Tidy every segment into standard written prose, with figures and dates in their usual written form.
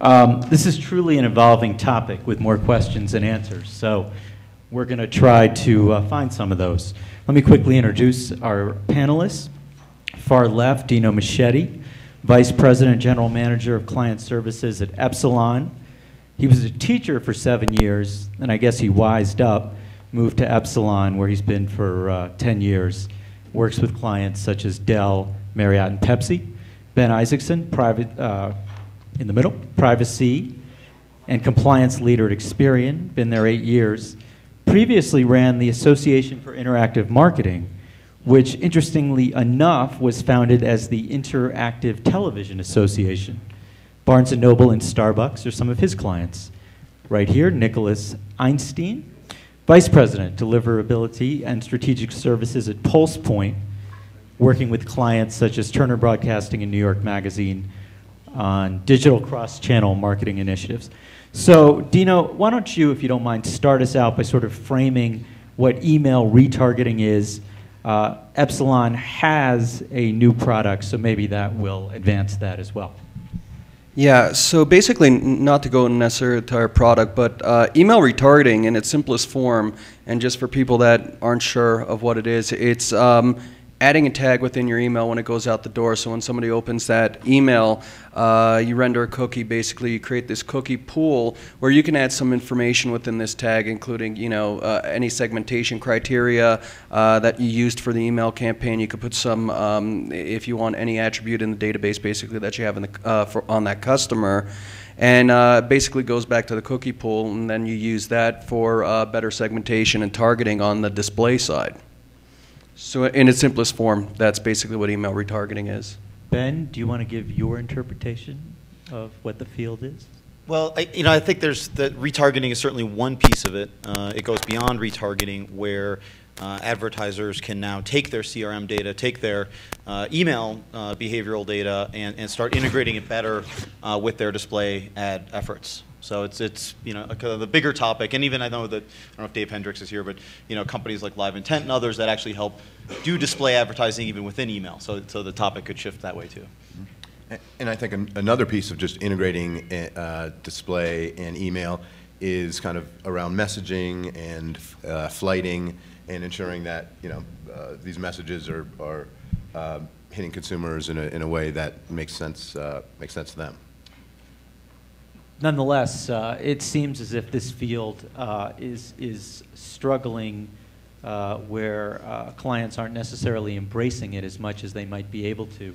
This is truly an evolving topic with more questions than answers, so we're going to try to find some of those. Let me quickly introduce our panelists. Far left, Dino Machete, Vice President, General Manager of Client Services at Epsilon. He was a teacher for 7 years, and I guess he wised up, moved to Epsilon, where he's been for 10 years. Works with clients such as Dell, Marriott, and Pepsi. Ben Isaacson, in the middle, Privacy and Compliance Leader at Experian, been there 8 years. Previously ran the Association for Interactive Marketing, which, interestingly enough, was founded as the Interactive Television Association. Barnes & Noble and Starbucks are some of his clients. Right here, Nicholas Einstein, Vice President, Deliverability and Strategic Services at PulsePoint, working with clients such as Turner Broadcasting and New York Magazine on digital cross-channel marketing initiatives. So, Dino, why don't you, if you don't mind, start us out by sort of framing what email retargeting is. Epsilon has a new product, so maybe that will advance that as well. Yeah, so basically, not to go necessarily to our product, but email retargeting in its simplest form, and just for people that aren't sure of what it is, it's adding a tag within your email when it goes out the door. So when somebody opens that email, you render a cookie. Basically, you create this cookie pool where you can add some information within this tag, including any segmentation criteria that you used for the email campaign. You could put some, if you want any attribute in the database, basically that you have in the, on that customer. And basically goes back to the cookie pool, and then you use that for better segmentation and targeting on the display side. So in its simplest form, that's basically what email retargeting is. Ben, do you want to give your interpretation of what the field is? Well, I think that retargeting is certainly one piece of it. It goes beyond retargeting, where advertisers can now take their CRM data, take their email behavioral data, and start integrating it better with their display ad efforts. So it's the bigger topic, and even I don't know if Dave Hendricks is here, but companies like Live Intent and others that actually help do display advertising even within email. So the topic could shift that way too. And I think another piece of just integrating display and email is kind of around messaging and flighting and ensuring that these messages are hitting consumers in a way that makes sense to them. Nonetheless, it seems as if this field is struggling where clients aren't necessarily embracing it as much as they might be able to.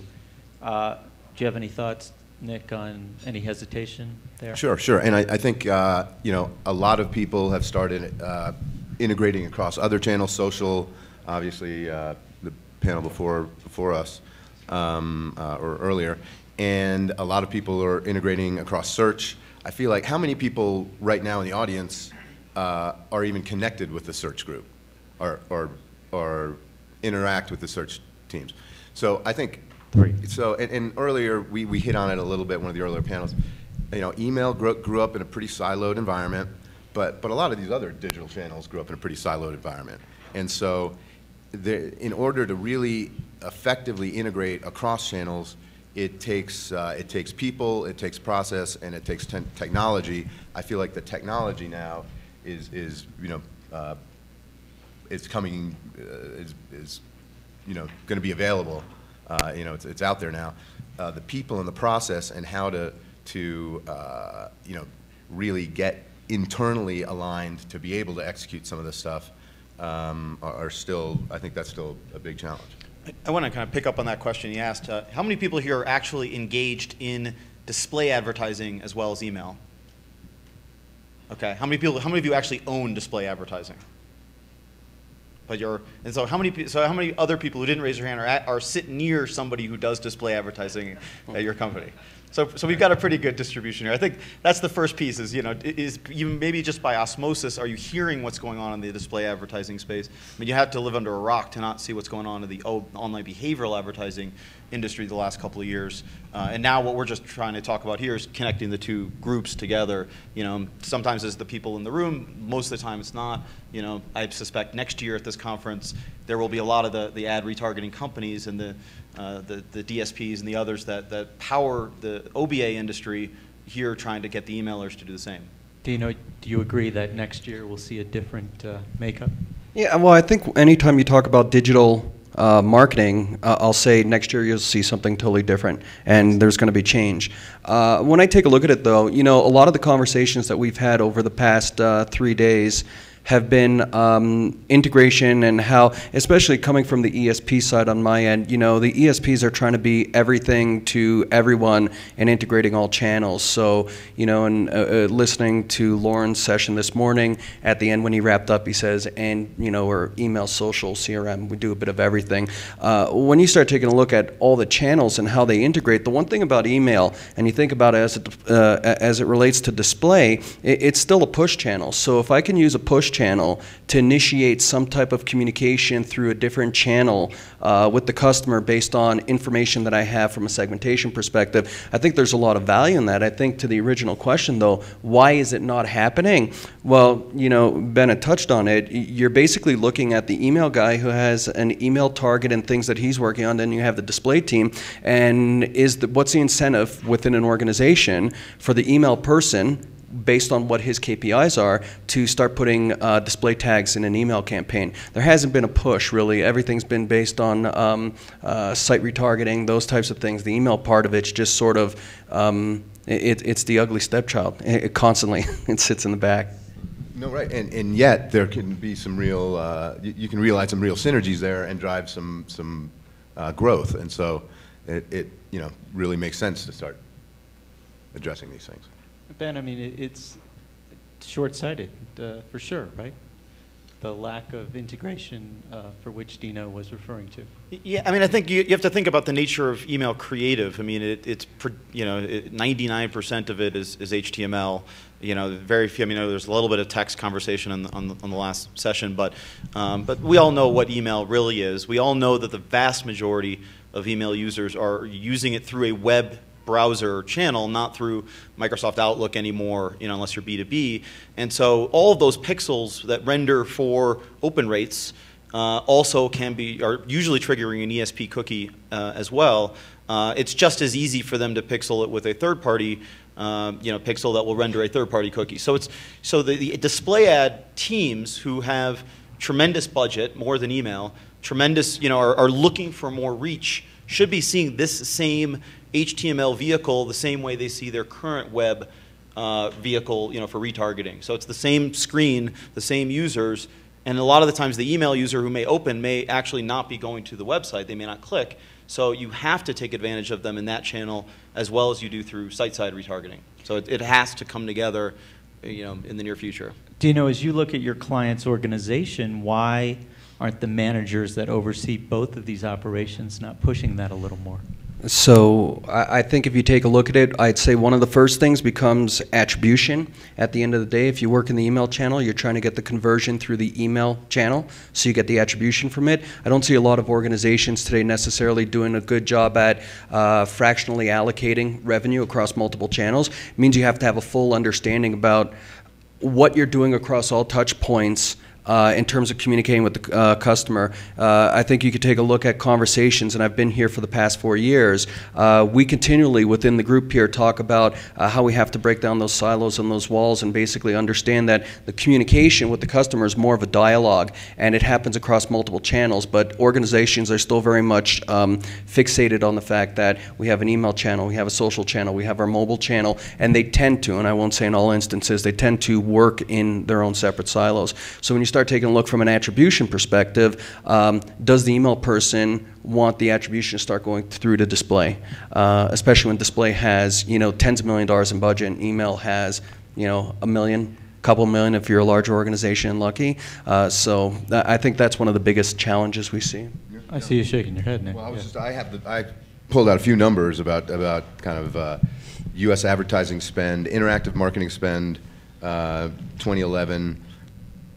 Do you have any thoughts, Nick, on any hesitation there? Sure. And I think a lot of people have started integrating across other channels, social, obviously the panel before us or earlier, and a lot of people are integrating across search. I feel like how many people right now in the audience are even connected with the search group or interact with the search teams? So I think, and earlier we hit on it a little bit in one of the earlier panels. Email grew up in a pretty siloed environment, but a lot of these other digital channels grew up in a pretty siloed environment. And so in order to really effectively integrate across channels, it takes people, it takes process, and it takes technology. I feel like the technology now is coming, is going to be available. It's out there now. The people and the process and how to really get internally aligned to be able to execute some of this stuff are still, I think that's still a big challenge. I want to kind of pick up on that question you asked. How many people here are actually engaged in display advertising as well as email? Okay. How many of you actually own display advertising? So how many other people who didn't raise their hand are sit near somebody who does display advertising at your company? So we've got a pretty good distribution here. I think that's the first piece is, maybe just by osmosis, are you hearing what's going on in the display advertising space? I mean, you have to live under a rock to not see what's going on in the online behavioral advertising industry the last couple of years. And now what we're just trying to talk about here is connecting the two groups together. Sometimes it's the people in the room, most of the time it's not. I suspect next year at this conference, there will be a lot of the ad retargeting companies and the DSPs and the others that power the OBA industry here trying to get the emailers to do the same. Dino, do you agree that next year we'll see a different makeup? Yeah, well, I think anytime you talk about digital marketing, I'll say next year you'll see something totally different, and there's going to be change. When I take a look at it, though, you know, a lot of the conversations that we've had over the past 3 days have been integration and how, especially coming from the ESP side on my end, you know, the ESPs are trying to be everything to everyone and integrating all channels. So, you know, and listening to Lauren's session this morning, at the end when he wrapped up, he says, and, you know, we're email, social, CRM, we do a bit of everything. When you start taking a look at all the channels and how they integrate, the one thing about email, and you think about it as it relates to display, it's still a push channel. So if I can use a push channel to initiate some type of communication through a different channel with the customer based on information that I have from a segmentation perspective, I think there's a lot of value in that. I think to the original question, though, why is it not happening? Well, you know, Bennett touched on it. You're basically looking at the email guy who has an email target and things that he's working on, then you have the display team, and what's the incentive within an organization for the email person, based on what his KPIs are, to start putting display tags in an email campaign. There hasn't been a push, really. Everything's been based on site retargeting, those types of things. The email part of it's just sort of, it's the ugly stepchild. It constantly, it sits in the back. No, right, and yet there can be some real, you can realize some real synergies there and drive some growth. And so it you know, really makes sense to start addressing these things. Ben, I mean, it's short-sighted, for sure, right? The lack of integration for which Dino was referring to. Yeah, I mean, I think you have to think about the nature of email creative. I mean, it's you know, 99% of it is HTML. You know, very few. I mean, there's a little bit of text conversation on the last session, but we all know what email really is. We all know that the vast majority of email users are using it through a web browser channel, not through Microsoft Outlook anymore, you know, unless you're B2B. And so all of those pixels that render for open rates also are usually triggering an ESP cookie as well. It's just as easy for them to pixel it with a third-party you know, pixel that will render a third-party cookie. So the display ad teams who have tremendous budget, more than email, tremendous, you know, are looking for more reach, should be seeing this same HTML vehicle the same way they see their current web vehicle, you know, for retargeting. So it's the same screen, the same users, and a lot of the times the email user who may open may actually not be going to the website. They may not click. So you have to take advantage of them in that channel as well as you do through site-side retargeting. So it has to come together, you know, in the near future. Dino, as you look at your client's organization, why aren't the managers that oversee both of these operations not pushing that a little more? So I think if you take a look at it, I'd say one of the first things becomes attribution. At the end of the day, if you work in the email channel, you're trying to get the conversion through the email channel, so you get the attribution from it. I don't see a lot of organizations today necessarily doing a good job at fractionally allocating revenue across multiple channels. It means you have to have a full understanding about what you're doing across all touch points in terms of communicating with the customer. I think you could take a look at conversations, and I've been here for the past 4 years. We continually within the group here talk about how we have to break down those silos and those walls and basically understand that the communication with the customer is more of a dialogue, and it happens across multiple channels, but organizations are still very much fixated on the fact that we have an email channel, we have a social channel, we have our mobile channel, and they tend to, and I won't say in all instances, they tend to work in their own separate silos. So when you start taking a look from an attribution perspective, does the email person want the attribution to start going through to display, especially when display has, you know, tens of $millions in budget, and email has, you know, $1 million, couple million if you're a larger organization and lucky. So I think that's one of the biggest challenges we see. I see you shaking your head, Nick. Well, I pulled out a few numbers about kind of U.S. advertising spend, interactive marketing spend, 2011.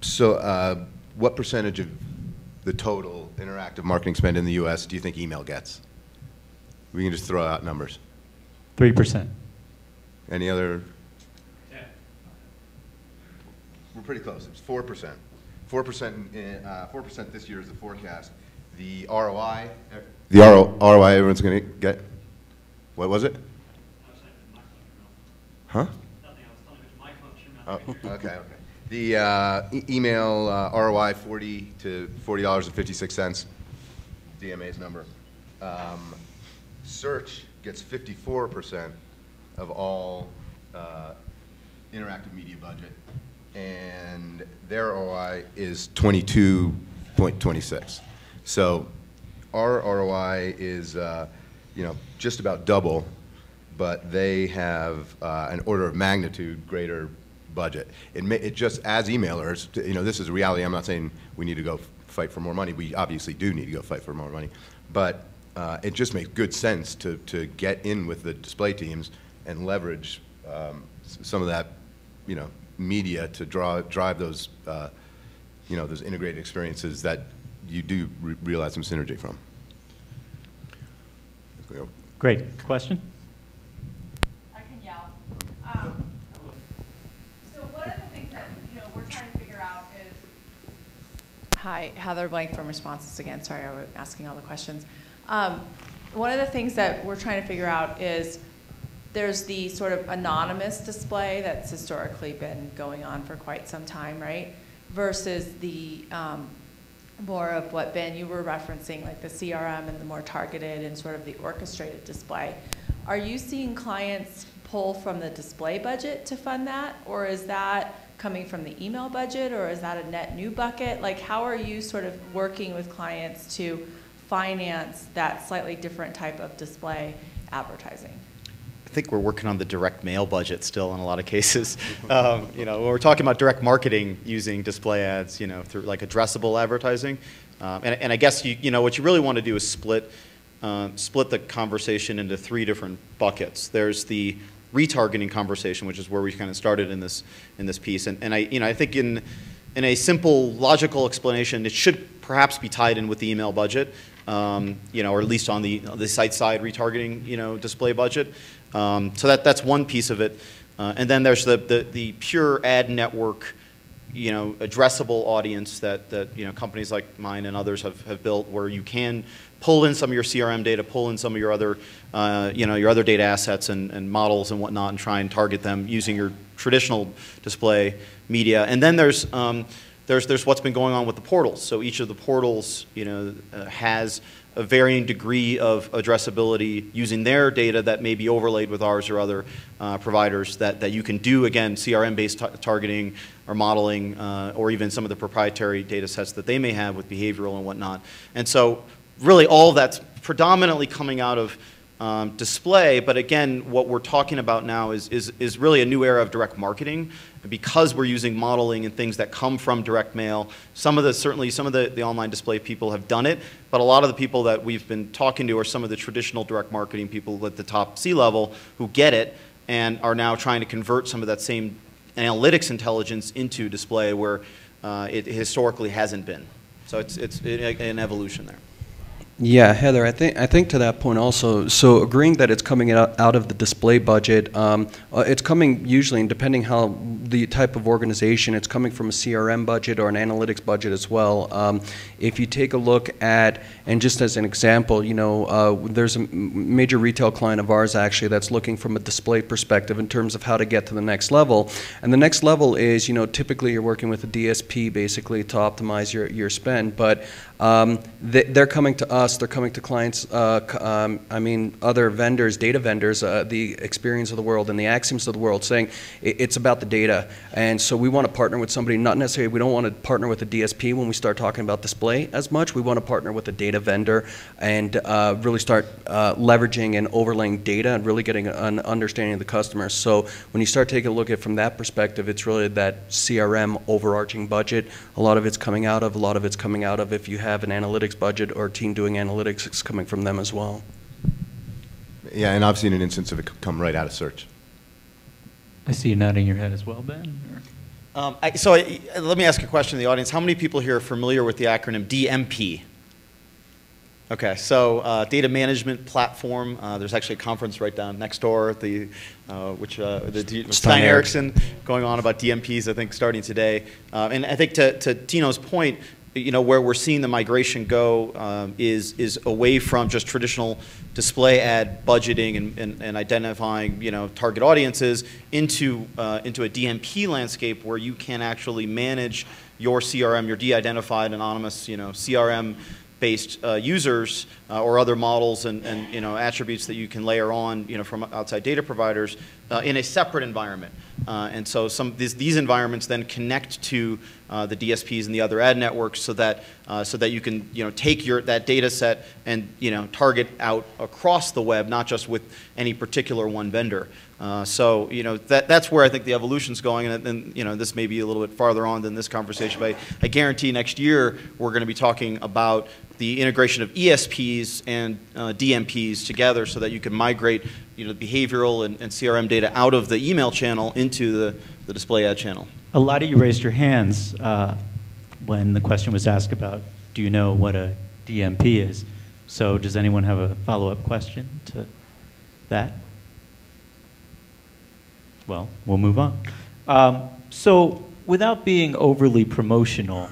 So what percentage of the total interactive marketing spend in the U.S. do you think email gets? We can just throw out numbers. 3%. Any other? We're pretty close. It's 4%. 4% this year is the forecast. The ROI everyone's going to get, what was it? Huh? Oh, okay. The email ROI 40 to $40.56, DMA's number. Search gets 54% of all interactive media budget, and their ROI is 22.26. So our ROI is just about double, but they have an order of magnitude greater budget. It just, as emailers, this is a reality. I'm not saying we need to go fight for more money. We obviously do need to go fight for more money, but it just makes good sense to get in with the display teams and leverage some of that, media to drive those, those integrated experiences that you do realize some synergy from. Great. Question? I can yell. So one of the things that we're trying to figure out is. Hi, Heather Blank from Responses again. Sorry, I was asking all the questions. One of the things that we're trying to figure out is there's the sort of anonymous display that's historically been going on for quite some time, right? Versus the more of what, Ben, you were referencing, like the CRM and the more targeted and sort of the orchestrated display. Are you seeing clients pull from the display budget to fund that? Or is that coming from the email budget? Or is that a net new bucket? Like, how are you sort of working with clients to finance that slightly different type of display advertising? I think we're working on the direct mail budget still in a lot of cases. When we're talking about direct marketing using display ads, through like addressable advertising, and I guess what you really want to do is split the conversation into three different buckets. There's the retargeting conversation, which is where we kind of started in this piece, and I think in a simple logical explanation, it should perhaps be tied in with the email budget, or at least on the site side retargeting display budget. So that's one piece of it, and then there's the pure ad network, addressable audience that companies like mine and others have built, where you can pull in some of your CRM data, pull in some of your other your other data assets and models and whatnot, and try and target them using your traditional display media. And then there's what's been going on with the portals. So each of the portals has a varying degree of addressability using their data that may be overlaid with ours or other providers that you can do, again, CRM-based targeting or modeling, or even some of the proprietary data sets that they may have with behavioral and whatnot. And so really all that's predominantly coming out of display, but again, what we're talking about now is really a new era of direct marketing, because we're using modeling and things that come from direct mail. Certainly some of the online display people have done it, but a lot of the people that we've been talking to are some of the traditional direct marketing people at the top C-level who get it and are now trying to convert some of that same analytics intelligence into display where it historically hasn't been. So it's an evolution there. Yeah, Heather, I think to that point also, so agreeing that it's coming out of the display budget, it's coming usually, and depending how the type of organization, it's coming from a CRM budget or an analytics budget as well. If you take a look at, and just as an example, there's a major retail client of ours actually that's looking from a display perspective in terms of how to get to the next level. And the next level is, typically you're working with a DSP basically to optimize your spend, but they're coming to us, they're coming to clients, other vendors, data vendors, the Experience of the world and the Axioms of the world, saying it's about the data. And so we want to partner with somebody, not necessarily, we don't want to partner with a DSP when we start talking about display as much. We want to partner with a data vendor and really start leveraging and overlaying data and really getting an understanding of the customer. So when you start taking a look at it from that perspective, it's really that CRM overarching budget. A lot of it's coming out of, if you have an analytics budget or a team doing analytics, it's coming from them as well. Yeah, and I've seen an instance of it come right out of search. I see you nodding your head as well, Ben. Let me ask a question to the audience. How many people here are familiar with the acronym DMP? Okay, so data management platform. There's actually a conference right down next door, the Stein Erikson going on about DMPs, I think, starting today. And I think to Tino's point, where we're seeing the migration go is away from just traditional display ad budgeting and identifying target audiences into a DMP landscape where you can actually manage your CRM, your de-identified anonymous CRM based users or other models and attributes that you can layer on from outside data providers in a separate environment. And so these environments then connect to the DSPs and the other ad networks so that you can take that data set and target out across the web, not just with any particular one vendor. So that's where I think the evolution's going, and this may be a little bit farther on than this conversation, but I guarantee next year we're going to be talking about the integration of ESPs and DMPs together so that you can migrate behavioral and CRM data out of the email channel into the display ad channel. A lot of you raised your hands when the question was asked about, do you know what a DMP is? So does anyone have a follow-up question to that? Well, we'll move on. So without being overly promotional,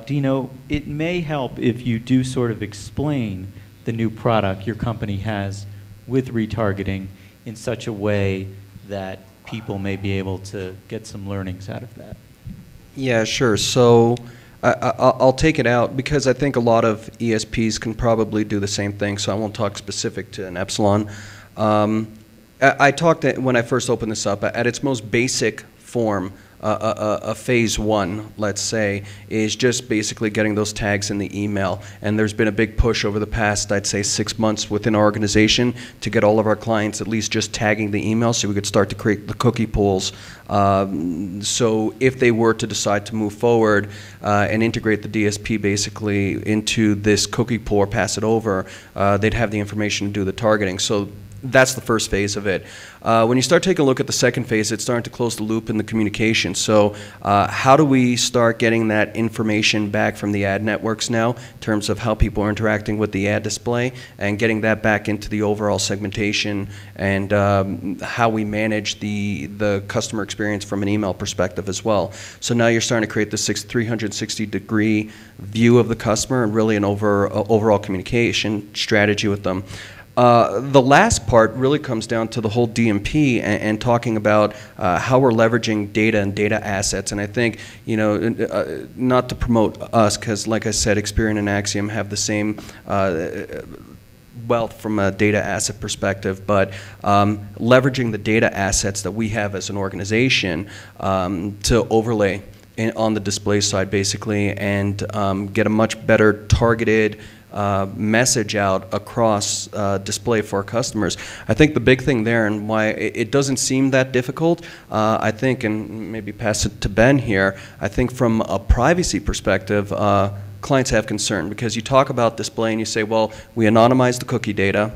Dino, it may help if you do sort of explain the new product your company has with retargeting in such a way that people may be able to get some learnings out of that. Yeah, sure. So I'll take it out because I think a lot of ESPs can probably do the same thing, so I won't talk specific to an Epsilon. I talked when I first opened this up, at its most basic form, a phase one, let's say, is just basically getting those tags in the email. And there's been a big push over the past, I'd say, 6 months within our organization to get all of our clients at least just tagging the email so we could start to create the cookie pools. So if they were to decide to move forward and integrate the DSP basically into this cookie pool or pass it over, they'd have the information to do the targeting. So that's the first phase of it. When you start taking a look at the second phase, it's starting to close the loop in the communication. So how do we start getting that information back from the ad networks now in terms of how people are interacting with the ad display and getting that back into the overall segmentation and how we manage the customer experience from an email perspective as well. So now you're starting to create this 360-degree view of the customer and really an overall communication strategy with them. The last part really comes down to the whole DMP and talking about how we're leveraging data and data assets. And I think, not to promote us, because like I said, Experian and Axiom have the same wealth from a data asset perspective, but leveraging the data assets that we have as an organization to overlay on the display side basically and get a much better targeted message out across display for our customers. I think the big thing there and why it doesn't seem that difficult, I think, and maybe pass it to Ben here, I think from a privacy perspective, clients have concern because you talk about display and you say, well, we anonymize the cookie data,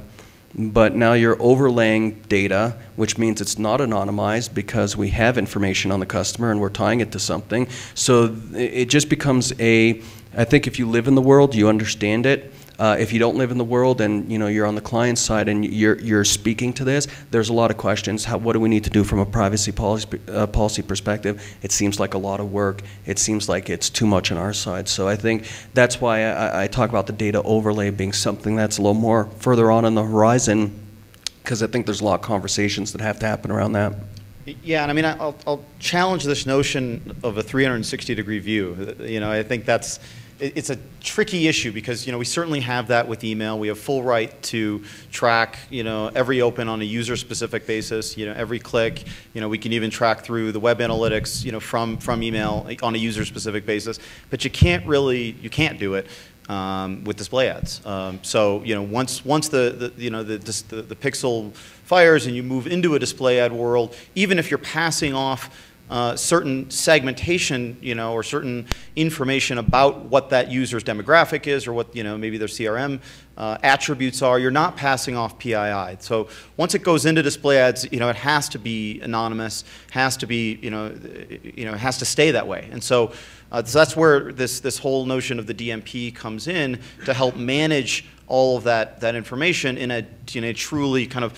but now you're overlaying data, which means it's not anonymized because we have information on the customer and we're tying it to something. So it just becomes I think if you live in the world, you understand it. If you don't live in the world and you're on the client side and you're speaking to this, there's a lot of questions. What do we need to do from a privacy policy perspective? It seems like a lot of work. It seems like it's too much on our side. So I think that's why I talk about the data overlay being something that's a little more further on the horizon, because I think there's a lot of conversations that have to happen around that. Yeah, and I mean, I'll challenge this notion of a 360-degree view. I think it's a tricky issue because we certainly have that with email. We have full right to track every open on a user-specific basis. Every click. We can even track through the web analytics from email on a user-specific basis. But you can't do it with display ads. So once the pixel fires and you move into a display ad world, even if you're passing off certain segmentation, or certain information about what that user's demographic is, or what maybe their CRM attributes are, you're not passing off PII. So once it goes into display ads, it has to be anonymous, has to be, has to stay that way. And so that's where this whole notion of the DMP comes in to help manage all of that information in a truly kind of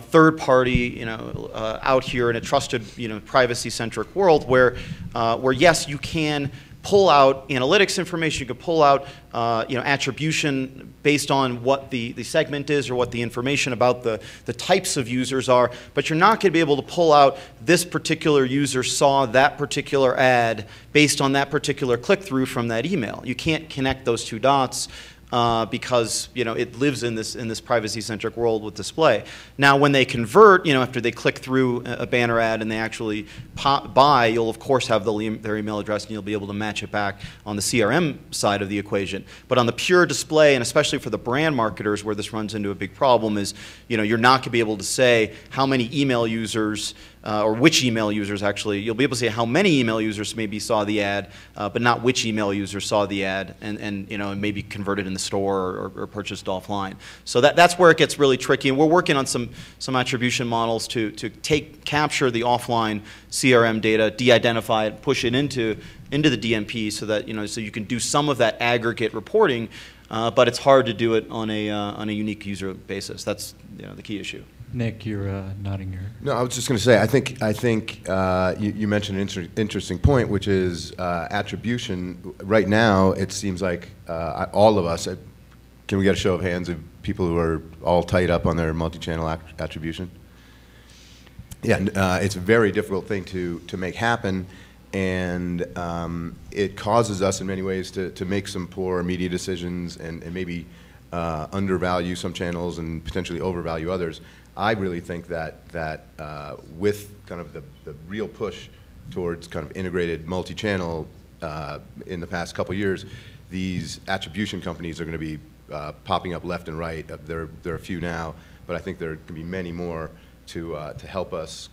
third party, out here in a trusted, privacy-centric world where yes, you can pull out analytics information, you can pull out attribution based on what the segment is or what the information about the types of users are, but you're not going to be able to pull out this particular user saw that particular ad based on that particular click-through from that email. You can't connect those two dots. Because it lives in this privacy-centric world with display. Now, when they convert, after they click through a banner ad and they actually buy, you'll of course have their email address and you'll be able to match it back on the CRM side of the equation. But on the pure display, and especially for the brand marketers, where this runs into a big problem, is you're not going to be able to say how many email users. Or which email users actually. You'll be able to say how many email users maybe saw the ad, but not which email users saw the ad and maybe converted in the store or purchased offline. So that's where it gets really tricky. And we're working on some attribution models to capture the offline CRM data, de-identify it, push it into the DMP so that so you can do some of that aggregate reporting, but it's hard to do it on a unique user basis. That's the key issue. Nick, you're nodding your... No, I was just going to say, I think you mentioned an interesting point, which is attribution. Right now, it seems like all of us, can we get a show of hands of people who are all tied up on their multi-channel attribution? Yeah, it's a very difficult thing to make happen, and it causes us in many ways to make some poor media decisions and maybe undervalue some channels and potentially overvalue others. I really think that with kind of the real push towards kind of integrated multi-channel in the past couple years, these attribution companies are going to be popping up left and right. There are a few now, but I think there can be many more to help us,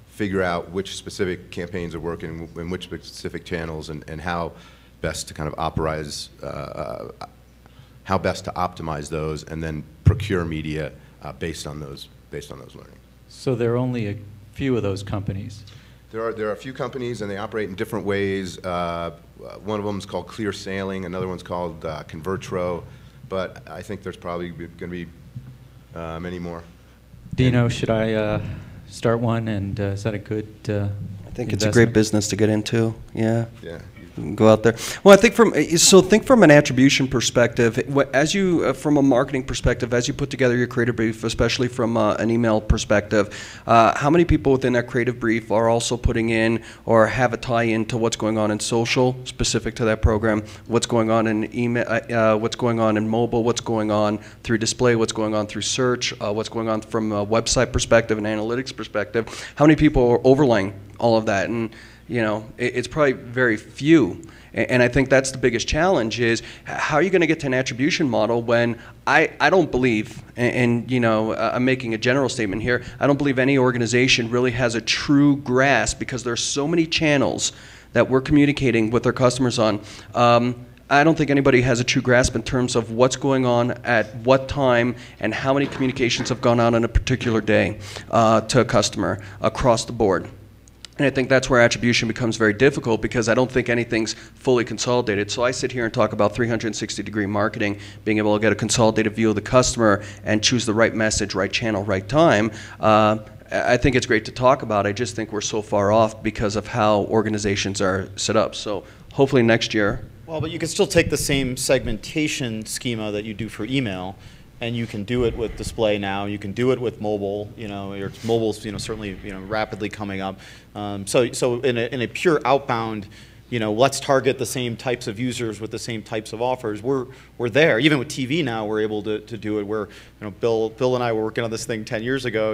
figure out which specific campaigns are working in which specific channels and how best to kind of how best to optimize those and then procure media based on those learnings. So there are only a few of those companies. There are a few companies, and they operate in different ways. One of them is called Clear Sailing. Another one's called Convertro. But I think there's probably going to be many more. Dino, should I start one? And is that a good I think it's a great business to get into. Yeah. Yeah. Go out there. Well, I think from an attribution perspective, from a marketing perspective, as you put together your creative brief, especially from an email perspective, how many people within that creative brief are also putting in or have a tie-in to what's going on in social, specific to that program, what's going on in email, what's going on in mobile, what's going on through display, what's going on through search, what's going on from a website perspective and analytics perspective. How many people are overlaying all of that? And it's probably very few. And I think that's the biggest challenge is how are you going to get to an attribution model when I don't believe, and I'm making a general statement here, I don't believe any organization really has a true grasp because there are so many channels that we're communicating with our customers on. I don't think anybody has a true grasp in terms of what's going on at what time and how many communications have gone on a particular day to a customer across the board. And I think that's where attribution becomes very difficult because I don't think anything's fully consolidated. So I sit here and talk about 360-degree marketing, being able to get a consolidated view of the customer and choose the right message, right channel, right time. I think it's great to talk about. I just think we're so far off because of how organizations are set up. So hopefully next year. Well, but you can still take the same segmentation schema that you do for email, and you can do it with display now. You can do it with mobile. Mobile's certainly rapidly coming up. So in a pure outbound, let's target the same types of users with the same types of offers. We're there. Even with TV now, we're able to do it. Where Bill and I were working on this thing 10 years ago.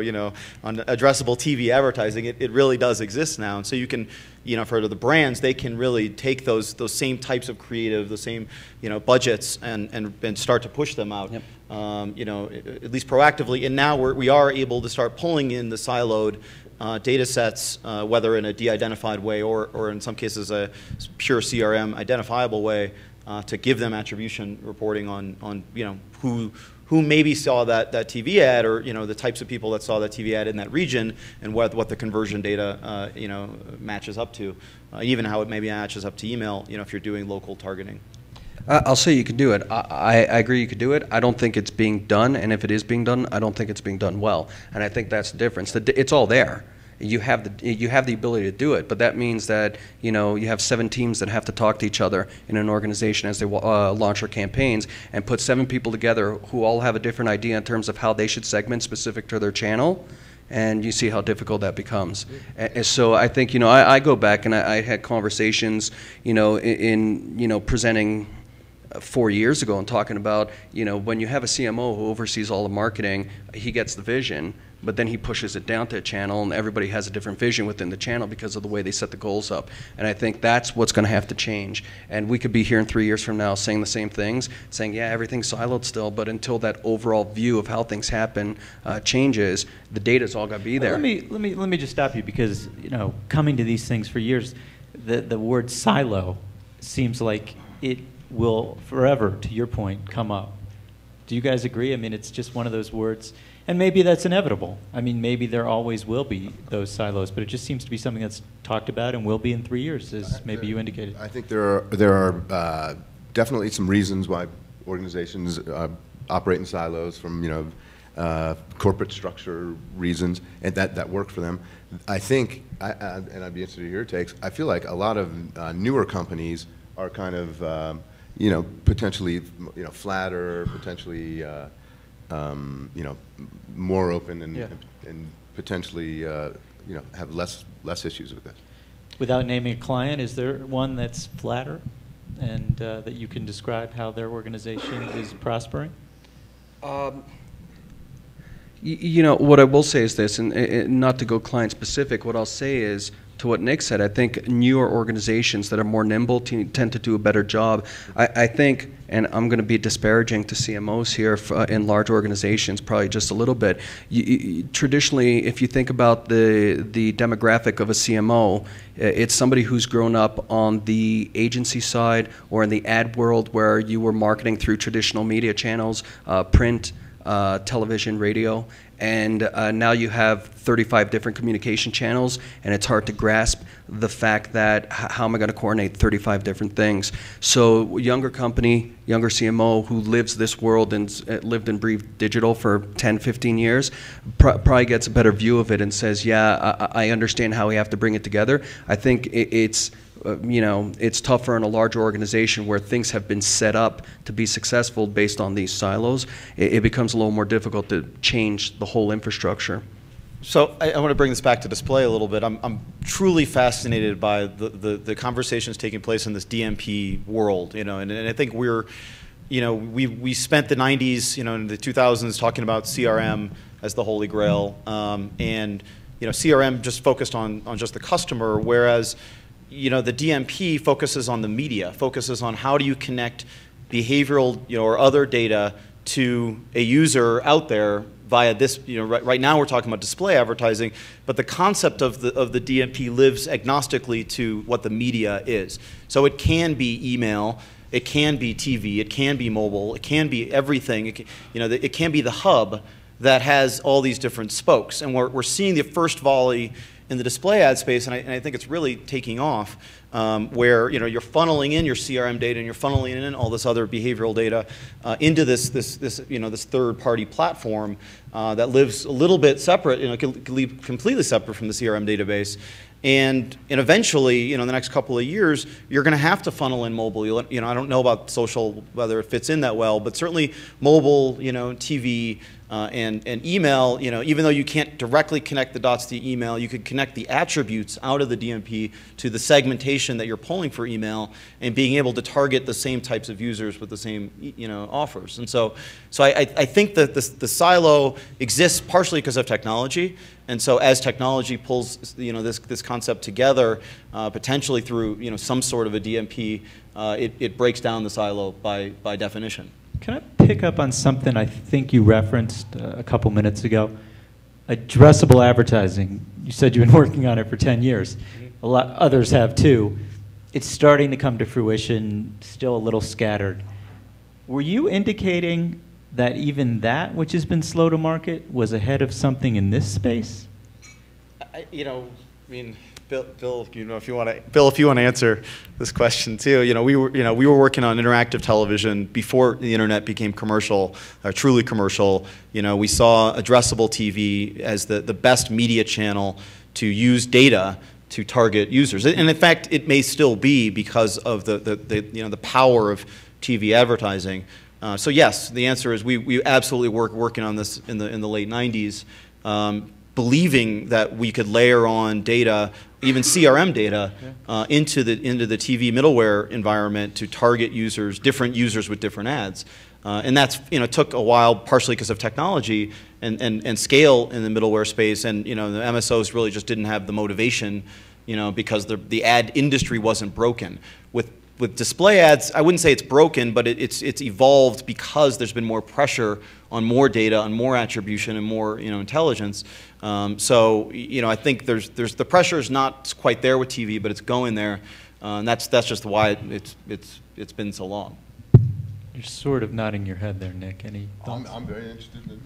On addressable TV advertising, it really does exist now. And so you can, for the brands, they can really take those same types of creative, the same budgets, and start to push them out. Yep. At least proactively. And now we are able to start pulling in the siloed data sets, whether in a de-identified way or in some cases a pure CRM identifiable way, to give them attribution reporting on who maybe saw that TV ad, or the types of people that saw that TV ad in that region, and what the conversion data matches up to, even how it maybe matches up to email if you're doing local targeting. I'll say you can do it. I agree you could do it. I don't think it's being done, and if it is being done, I don't think it's being done well. And I think that's the difference. It's all there. you have the ability to do it. But that means that you have 7 teams that have to talk to each other in an organization as they launch their campaigns, and put 7 people together who all have a different idea in terms of how they should segment specific to their channel. And you see how difficult that becomes. And so I think, I go back and I had conversations, in presenting 4 years ago and talking about, when you have a CMO who oversees all the marketing, he gets the vision, but then he pushes it down to a channel, and everybody has a different vision within the channel because of the way they set the goals up. And I think that's what's going to have to change. And we could be here in 3 years from now saying the same things, saying, yeah, everything's siloed still, but until that overall view of how things happen changes, the data's all got to be there. Let me just stop you, because coming to these things for years, the word silo seems like it will forever, to your point, come up. Do you guys agree? I mean, it's just one of those words. And maybe that's inevitable. I mean, maybe there always will be those silos, but it just seems to be something that's talked about and will be in 3 years, as maybe you indicated. I think there are definitely some reasons why organizations operate in silos, from corporate structure reasons, and that work for them. I think, and I'd be interested in your takes, I feel like a lot of newer companies are kind of potentially flatter, potentially more open, and potentially have less issues with this. Without naming a client, is there one that's flatter, and that you can describe how their organization is prospering? What I will say is this, and not to go client specific, what I'll say is, to what Nick said, I think newer organizations that are more nimble tend to do a better job. I think, and I'm going to be disparaging to CMOs here in large organizations, probably just a little bit. Traditionally, if you think about the demographic of a CMO, it's somebody who's grown up on the agency side or in the ad world, where you were marketing through traditional media channels, print, television, radio, and now you have 35 different communication channels, and it's hard to grasp the fact that how am I going to coordinate 35 different things? So younger company, younger CMO who lives this world and lived and breathed digital for 10, 15 years, probably gets a better view of it and says, yeah, I understand how we have to bring it together. I think it's tougher in a larger organization where things have been set up to be successful based on these silos. It becomes a little more difficult to change the whole infrastructure. So I want to bring this back to display a little bit. I'm truly fascinated by the conversations taking place in this DMP world, and I think we spent the 90s, in the 2000s talking about CRM as the holy grail, and CRM just focused on just the customer, whereas the DMP focuses on the media, focuses on how do you connect behavioral or other data to a user out there via this. Right now we're talking about display advertising, but the concept of the DMP lives agnostically to what the media is. So it can be email, it can be TV, it can be mobile, it can be everything. It can be the hub that has all these different spokes, and we're seeing the first volley in the display ad space, and I think it's really taking off, where you're funneling in your CRM data and you're funneling in all this other behavioral data into this third-party platform that lives a little bit separate, completely separate from the CRM database. And eventually, in the next couple of years, you're going to have to funnel in mobile. I don't know about social, whether it fits in that well, but certainly mobile, TV, and email, even though you can't directly connect the dots to email, you could connect the attributes out of the DMP to the segmentation that you're pulling for email, and being able to target the same types of users with the same offers. And so I think that the silo exists partially because of technology. And so as technology pulls this concept together, potentially through some sort of a DMP, it breaks down the silo by definition. Can I pick up on something I think you referenced a couple minutes ago? Addressable advertising. You said you've been working on it for 10 years. A lot others have too. It's starting to come to fruition, still a little scattered. Were you indicating that even that, which has been slow to market, was ahead of something in this space? Bill, if you want to answer this question too, we were working on interactive television before the internet became commercial, truly commercial. We saw addressable TV as the best media channel to use data to target users. And in fact, it may still be because of the power of TV advertising. So yes, the answer is we absolutely working on this in the late 90s, believing that we could layer on data, even CRM data, into the TV middleware environment to target users, different users with different ads. And that's, took a while, partially because of technology and scale in the middleware space. And, the MSOs really just didn't have the motivation, because the ad industry wasn't broken. With display ads, I wouldn't say it's broken, but it's evolved because there's been more pressure on more data, on more attribution, and more, intelligence. So, I think there's the pressure is not quite there with TV, but it's going there. And that's just why it's been so long. You're sort of nodding your head there, Nick. Any thoughts? I'm very interested in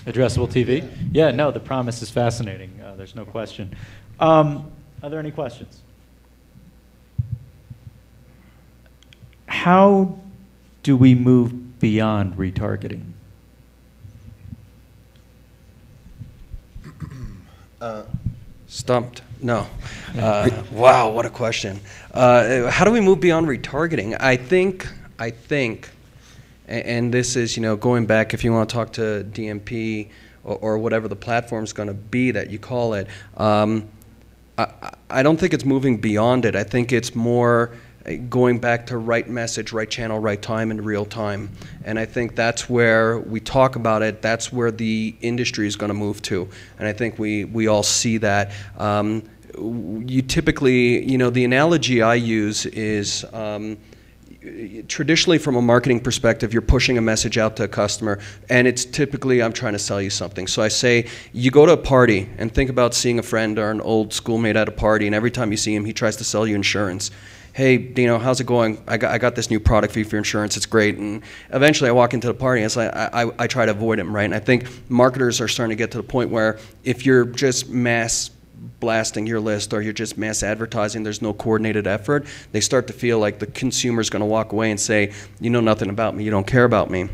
Addressable TV? Yeah, no, the promise is fascinating. There's no question. Are there any questions? How do we move beyond retargeting? Stumped? No. Wow, what a question. How do we move beyond retargeting? I think, and this is, going back, if you want to talk to DMP or whatever the platform's going to be that you call it, I don't think it's moving beyond it. I think it's more going back to right message, right channel, right time in real time. And I think that's where we talk about it. That's where the industry is going to move to. And I think we all see that. You typically, the analogy I use is traditionally from a marketing perspective, you're pushing a message out to a customer, and it's typically, I'm trying to sell you something. So I say, you go to a party and think about seeing a friend or an old schoolmate at a party, and every time you see him, he tries to sell you insurance. Hey, Dino, how's it going? I got this new product for you for insurance. It's great. And eventually I walk into the party and it's like, I try to avoid him, right? And I think marketers are starting to get to the point where if you're just mass blasting your list or you're just mass advertising, there's no coordinated effort, they start to feel like the consumer's going to walk away and say, you know nothing about me, you don't care about me.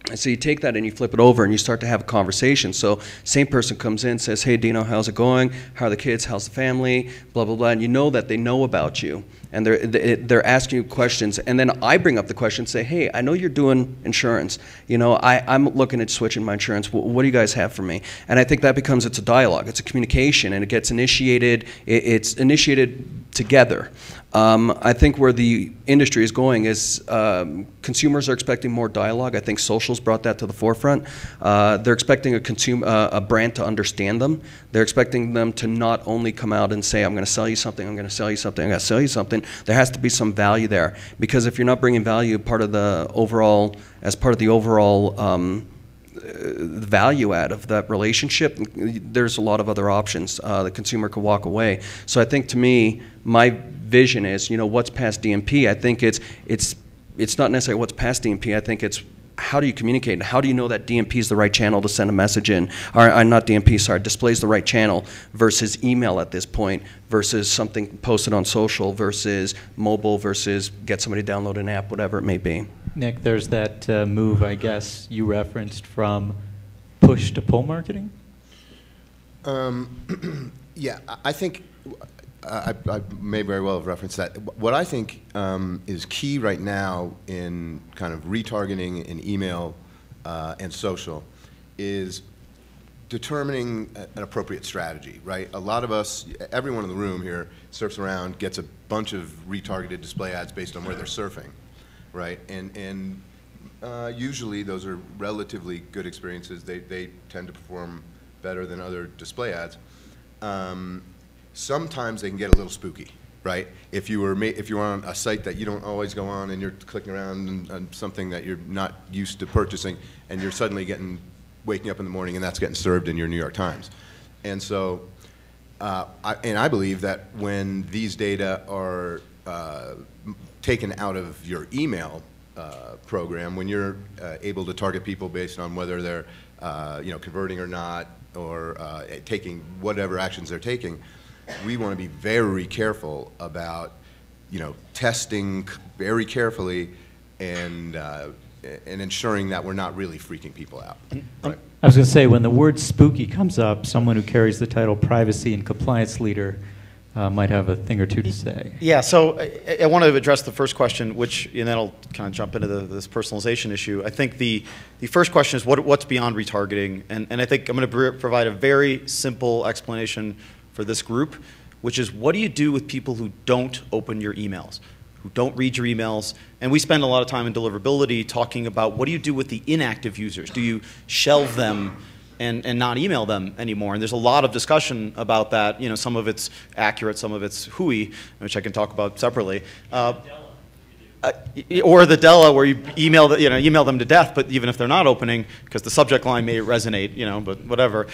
And so you take that and you flip it over and you start to have a conversation. So same person comes in, says, hey, Dino, how's it going? How are the kids? How's the family? Blah, blah, blah. And you know that they know about you. And they're asking you questions. And then I bring up the question and say, hey, I know you're doing insurance. I'm looking at switching my insurance. What do you guys have for me? And I think that becomes, it's a dialogue. It's a communication. And it gets initiated. It's initiated together. I think where the industry is going is consumers are expecting more dialogue. I think social's brought that to the forefront. They're expecting a brand to understand them. They're expecting them to not only come out and say, I'm going to sell you something, I'm going to sell you something, I'm going to sell you something. There has to be some value there. Because if you're not bringing value as part of the overall value add of that relationship, there's a lot of other options. The consumer could walk away. So I think to me, my vision is, what's past DMP? I think it's not necessarily what's past DMP. I think it's how do you communicate? How do you know that DMP is the right channel to send a message in? Or not DMP, sorry, display's the right channel versus email at this point versus something posted on social versus mobile versus get somebody to download an app, whatever it may be. Nick, there's that move, I guess, you referenced from push to pull marketing? Yeah, I think I may very well have referenced that. What I think is key right now in kind of retargeting in email and social is determining an appropriate strategy, right? A lot of us, everyone in the room here, surfs around, gets a bunch of retargeted display ads based on where they're surfing, right? And usually those are relatively good experiences. They tend to perform better than other display ads. Sometimes they can get a little spooky, right? If you're on a site that you don't always go on and you're clicking around on something that you're not used to purchasing, and you're suddenly waking up in the morning and that's getting served in your New York Times. And so, I believe that when these data are taken out of your email program, when you're able to target people based on whether they're converting or not, or taking whatever actions they're taking, we want to be very careful about testing very carefully and and ensuring that we're not really freaking people out. Right. I was going to say, when the word spooky comes up, someone who carries the title privacy and compliance leader might have a thing or two to say. Yeah, so I want to address the first question, which, and then I'll kind of jump into this personalization issue. I think the first question is what's beyond retargeting, and I think I'm going to provide a very simple explanation for this group, which is what do you do with people who don't open your emails, who don't read your emails? And we spend a lot of time in deliverability talking about what do you do with the inactive users? Do you shelve them and not email them anymore? And there's a lot of discussion about that. You know, some of it's accurate, some of it's hooey, which I can talk about separately. Or the Della, where you email them to death, but even if they're not opening, because the subject line may resonate, you know, but whatever.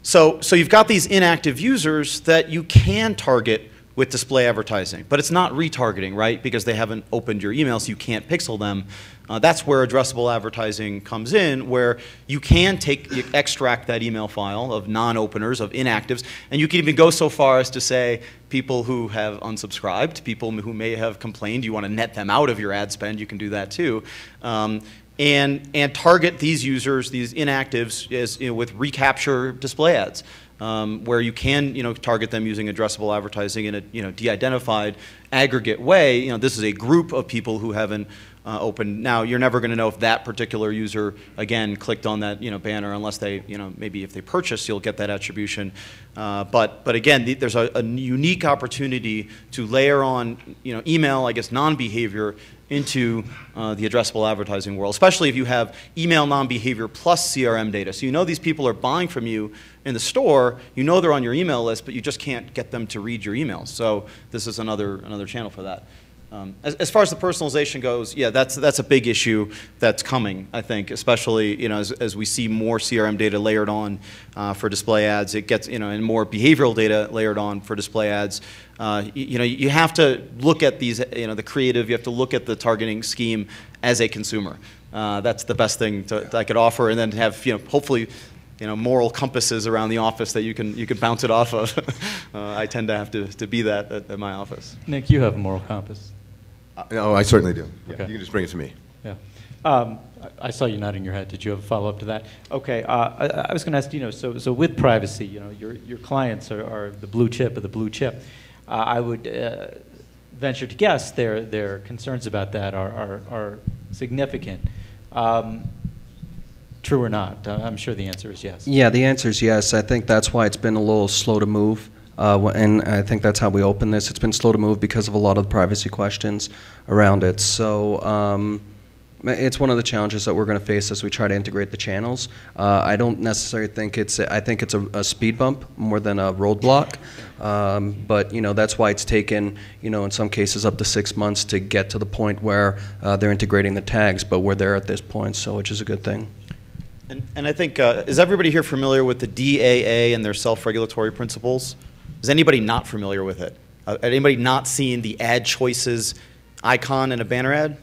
So you've got these inactive users that you can target with display advertising, but it's not retargeting, right? Because they haven't opened your email, so you can't pixel them. That's where addressable advertising comes in, where you can extract that email file of non-openers, of inactives, and you can even go so far as to say people who have unsubscribed, people who may have complained, you want to net them out of your ad spend, you can do that too. And target these users, these inactives, as, you know, with recapture display ads. Where you can, you know, target them using addressable advertising in a, you know, de-identified aggregate way. You know, this is a group of people who haven't opened. Now, you're never going to know if that particular user, again, clicked on that, you know, banner unless they, you know, maybe if they purchase, you'll get that attribution. But again, there's a unique opportunity to layer on, you know, email, I guess, non-behavior into the addressable advertising world, especially if you have email non-behavior plus CRM data. So you know these people are buying from you in the store, you know they're on your email list, but you just can't get them to read your emails. So this is another channel for that. As far as the personalization goes, yeah, that's a big issue that's coming, I think, especially, you know, as we see more CRM data layered on for display ads, it gets, you know, and more behavioral data layered on for display ads. You know, you have to look at these, you know, the creative, you have to look at the targeting scheme as a consumer. That's the best thing I could offer, and then have, you know, hopefully, you know, moral compasses around the office that you can bounce it off of. I tend to have to be that at my office. Nick, you have a moral compass. No, I certainly do. Yeah, Okay. you can just bring it to me. Yeah. I saw you nodding your head. Did you have a follow-up to that? Okay. I was going to ask, you know, so with privacy, you know, your clients are the blue chip of the blue chip. I would venture to guess their concerns about that are significant. True or not? I'm sure the answer is yes. Yeah, the answer is yes. I think that's why it's been a little slow to move. And I think that's how we open this. It's been slow to move because of a lot of the privacy questions around it. So it's one of the challenges that we're going to face as we try to integrate the channels. I don't necessarily think I think it's a speed bump more than a roadblock. But, you know, that's why it's taken, you know, in some cases up to 6 months to get to the point where they're integrating the tags. But we're there at this point, so which is a good thing. And I think, is everybody here familiar with the DAA and their self-regulatory principles? Is anybody not familiar with it? Anybody not seen the ad choices icon in a banner ad?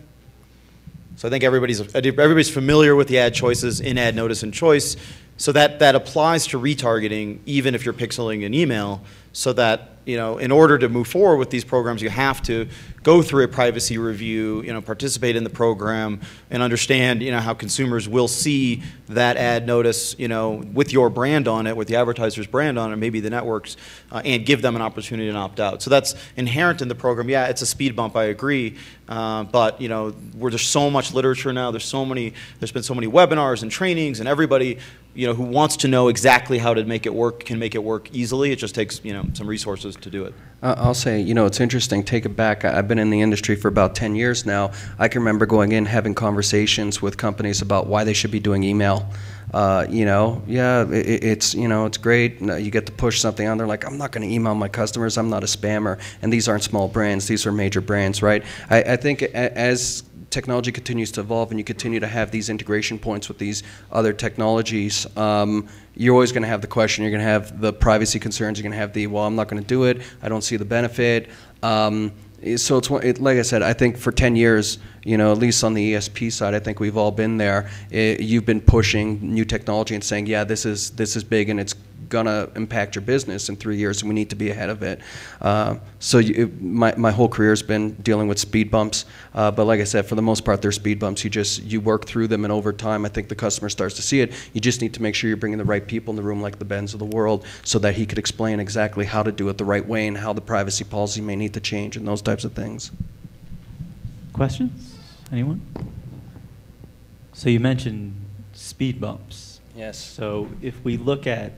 So I think everybody's familiar with the ad choices, in-ad notice and choice. So that applies to retargeting even if you're pixeling an email, so that, you know, in order to move forward with these programs, you have to go through a privacy review, you know, participate in the program, and understand, you know, how consumers will see that ad notice, you know, with your brand on it, with the advertiser's brand on it, maybe the networks, and give them an opportunity to opt out. So that's inherent in the program. Yeah, it's a speed bump, I agree, but, you know, there's so much literature now. There's been so many webinars and trainings, and everybody, you know, who wants to know exactly how to make it work can make it work easily. It just takes, you know, some resources to do it. I'll say, you know, it's interesting. Take it back. I've been in the industry for about 10 years now. I can remember going in, having conversations with companies about why they should be doing email. You know, yeah, it's, you know, it's great. You get to push something on. They're like, I'm not going to email my customers. I'm not a spammer. And these aren't small brands. These are major brands, right? I think as technology continues to evolve and you continue to have these integration points with these other technologies, you're always going to have the question, you're going to have the privacy concerns, you're going to have the, well, I'm not going to do it, I don't see the benefit. So like I said, I think for 10 years, you know, at least on the ESP side, I think we've all been there. You've been pushing new technology and saying, yeah, this is big and it's gonna impact your business in 3 years, and we need to be ahead of it. My whole career has been dealing with speed bumps, but like I said, for the most part, they're speed bumps. You work through them, and over time, I think the customer starts to see it. You just need to make sure you're bringing the right people in the room, like the Bens of the world, so that he could explain exactly how to do it the right way and how the privacy policy may need to change and those types of things. Questions? Anyone? So you mentioned speed bumps. Yes. So if we look at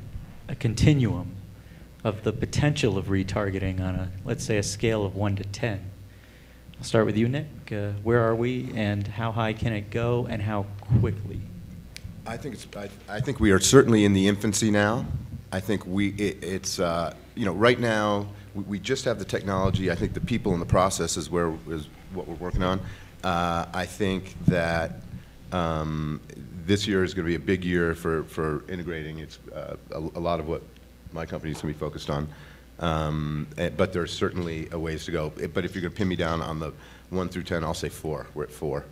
a continuum of the potential of retargeting on a, let's say, a scale of 1 to 10, I'll start with you, Nick. Where are we, and how high can it go, and how quickly? I think we are certainly in the infancy now. I think it's right now we just have the technology. I think the people in the process is what we're working on. I think that this year is going to be a big year for integrating. It's a lot of what my company is going to be focused on. But there's certainly a ways to go. But if you're going to pin me down on the 1 through 10, I'll say 4. We're at 4.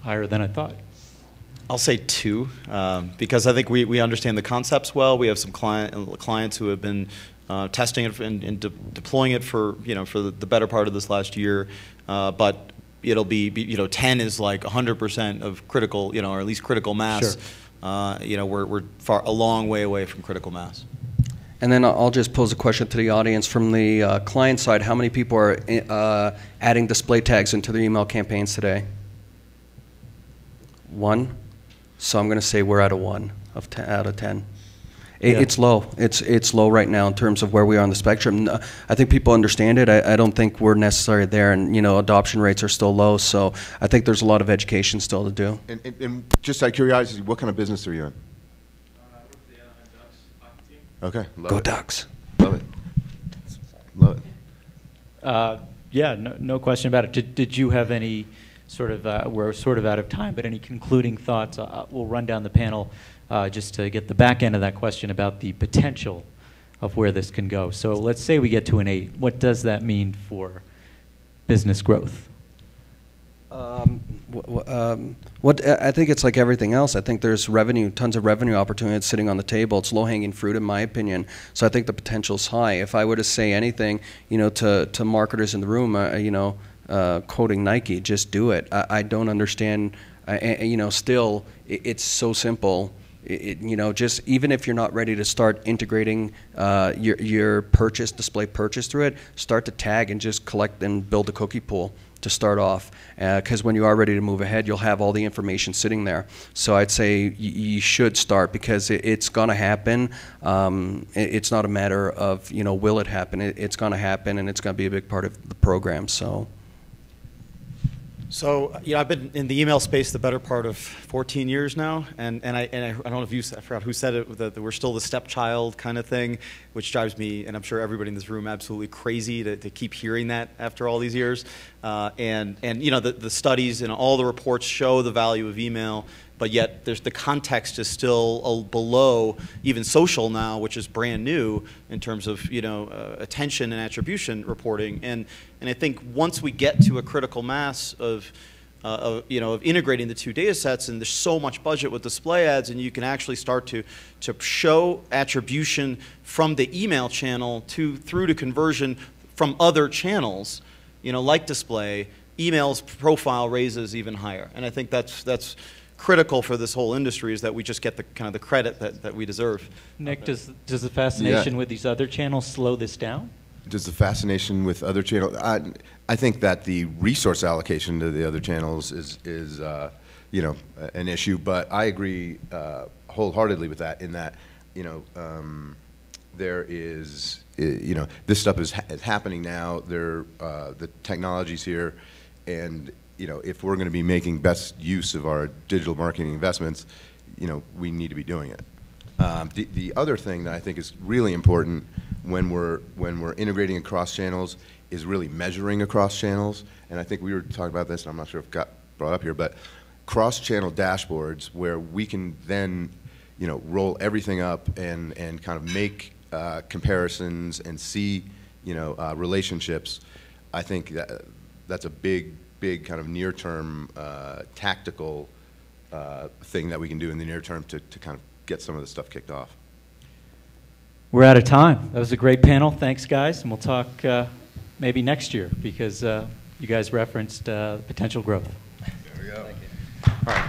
Higher than I thought. I'll say 2, because I think we understand the concepts well. We have some clients who have been testing it and deploying it for the better part of this last year. But it'll be 10 is like 100% of critical, or at least critical mass. Sure. We're a long way away from critical mass. And then I'll just pose a question to the audience. From the client side, how many people are adding display tags into their email campaigns today? 1. So I'm going to say we're at a 1 out of 10. It's low. It's low right now in terms of where we are on the spectrum. I think people understand it. I don't think we're necessarily there, and adoption rates are still low. So I think there's a lot of education still to do. And just out of curiosity, what kind of business are you in? Okay. Go Ducks. Love it. Love it. Yeah, no question about it. Did you have any sort of, we're sort of out of time, but any concluding thoughts? We'll run down the panel just to get the back end of that question about the potential of where this can go. So let's say we get to an 8. What does that mean for business growth? I think it's like everything else. I think there's tons of revenue opportunities sitting on the table. It's low-hanging fruit, in my opinion. So I think the potential's high. If I were to say anything, to marketers in the room, quoting Nike, just do it. I don't understand. Still, it's so simple. Just even if you're not ready to start integrating your display purchase through it, start to tag and just collect and build a cookie pool to start off, because when you are ready to move ahead, you'll have all the information sitting there. So I'd say you should start, because it's going to happen. It's not a matter of, will it happen? It's going to happen, and it's going to be a big part of the program. So I've been in the email space the better part of 14 years now, and I don't know if I forgot who said it, that we're still the stepchild kind of thing, which drives me, and I'm sure everybody in this room, absolutely crazy to keep hearing that after all these years. The studies and all the reports show the value of email, but yet the context is still below even social now, which is brand new in terms of attention and attribution reporting. And I think once we get to a critical mass of integrating the 2 data sets, and there's so much budget with display ads, and you can actually start to show attribution from the email channel through to conversion from other channels, like display, email's profile raises even higher. And I think that's critical for this whole industry, is that we just get the kind of the credit that we deserve. Nick, does the fascination with these other channels slow this down? Does the fascination with other channels? I think that the resource allocation to the other channels is an issue, but I agree wholeheartedly with that. In that, there is this stuff is happening now. The technology's here, and if we're going to be making best use of our digital marketing investments, we need to be doing it. The other thing that I think is really important when we're integrating across channels is really measuring across channels. And I think we were talking about this, and I'm not sure if it got brought up here, but cross-channel dashboards where we can then roll everything up and kind of make comparisons and see relationships. I think that's a big kind of near-term tactical thing that we can do in the near term to kind of get some of this stuff kicked off. We're out of time. That was a great panel. Thanks, guys. And we'll talk maybe next year because you guys referenced potential growth. There we go. All right.